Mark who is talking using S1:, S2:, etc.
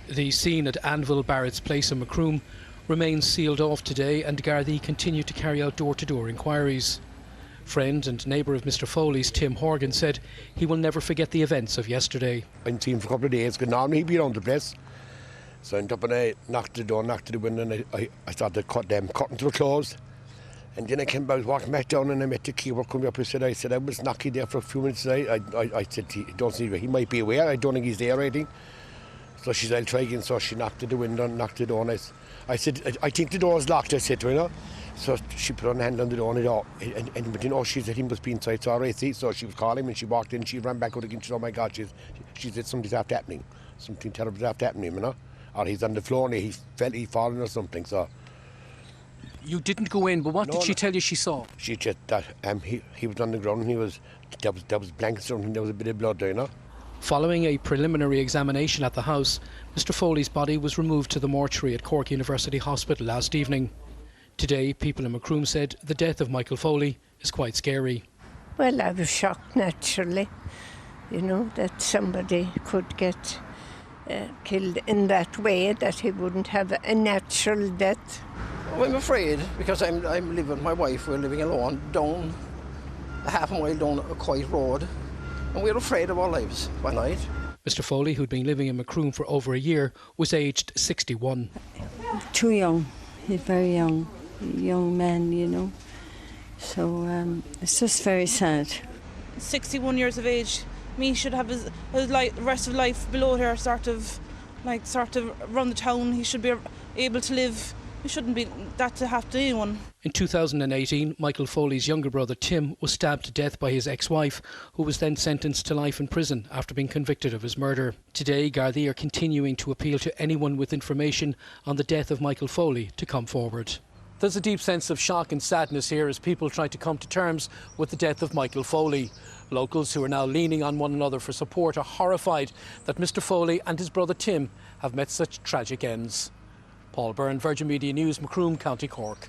S1: The scene at Anvil Barrett's place in Macroom remains sealed off today, and Gardaí continue to carry out door-to-door inquiries. Friend and neighbour of Mr Foley's, Tim Horgan, said he will never forget the events of yesterday.
S2: I'd seen him for a couple of days, because normally he'd be around the place. So I went up and I knocked the door, knocked the window, and I started curtains were closed. And then I came back, walking back down, and I met the keeper coming up. I said I was knocking there for a few minutes. I said, he might be aware, I don't think he's there or anything. So she said, I'll try again. So she knocked at the window and knocked the door. And I said, I think the door is locked, I said to her, you know. So she put her hand on the door and you know, she said he must be inside. So I see. So she was calling him and she walked in, she ran back out again. She said, oh my God, she said something's after happening. Something terrible's after happening, you know. Or he's on the floor and he fallen or something, so.
S1: You didn't go in, but what did she tell you she saw?
S2: She said that he was on the ground and there was blankets around him, there was a bit of blood there, you know.
S1: Following a preliminary examination at the house, Mr Foley's body was removed to the mortuary at Cork University Hospital last evening. Today, people in Macroom said the death of Michael Foley is quite scary.
S3: Well, I was shocked, naturally, you know, that somebody could get killed in that way, that he wouldn't have a natural death.
S4: Well, I'm afraid, because I'm living with my wife, we're living alone down a half a mile down a quiet road, and we're afraid of our lives by night.
S1: Mr Foley, who'd been living in Macroom for over a year, was aged 61.
S5: Too young. He's very young man, you know. So it's just very sad.
S6: 61 years of age. Me should have his rest of life below here, sort of run the town. He should be able to live. It shouldn't be that to have to anyone.
S1: In 2018, Michael Foley's younger brother Tim was stabbed to death by his ex-wife, who was then sentenced to life in prison after being convicted of his murder. Today, Gardaí are continuing to appeal to anyone with information on the death of Michael Foley to come forward. There's a deep sense of shock and sadness here as people try to come to terms with the death of Michael Foley. Locals who are now leaning on one another for support are horrified that Mr Foley and his brother Tim have met such tragic ends. Paul Byrne, Virgin Media News, Macroom, County Cork.